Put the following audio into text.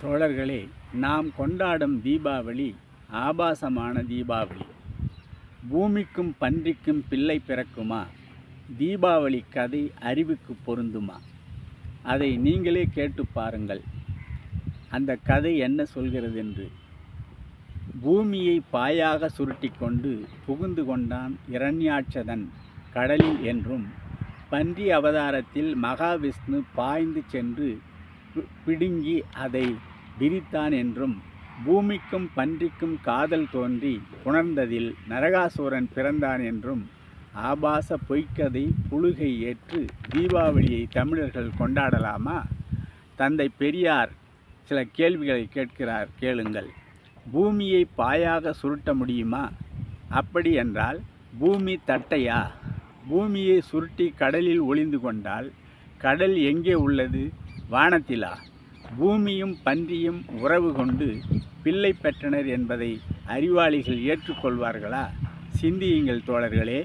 தோழர்களே, நாம் கொண்டாடும் தீபாவளி ஆபாசமான தீபாவளி. பூமிக்கும் பன்றிக்கும் பிள்ளை பிறக்குமா? தீபாவளி கதை அறிவுக்கு பொருந்துமா? அதை நீங்களே கேட்டு பாருங்கள், அந்த கதை என்ன சொல்கிறது என்று. பூமியை பாயாக சுருட்டி கொண்டு புகுந்து கொண்டான் இரண்யாட்சதன் கடலில் என்றும், பன்றி அவதாரத்தில் மகாவிஷ்ணு பாய்ந்து சென்று பிடுங்கி அதை விரித்தான் என்றும், பூமிக்கும் பன்றிக்கும் காதல் தோன்றி புணர்ந்ததில் நரகாசூரன் பிறந்தான் என்றும் ஆபாச பொய்க்கதை புழுகை ஏற்று தீபாவளியை தமிழர்கள் கொண்டாடலாமா? தந்தை பெரியார் சில கேள்விகளை கேட்கிறார், கேளுங்கள். பூமியை பாயாக சுருட்ட முடியுமா? அப்படி என்றால் பூமி தட்டையா? பூமியை சுருட்டி கடலில் ஒளிந்து கொண்டால் கடல் எங்கே உள்ளது? வானத்திலா? பூமியும் பன்றியும் உறவு கொண்டு பிள்ளை பெற்றனர் என்பதை அறிவாளிகள் ஏற்றுக்கொள்வார்களா? சிந்தியுங்கள் தோழர்களே.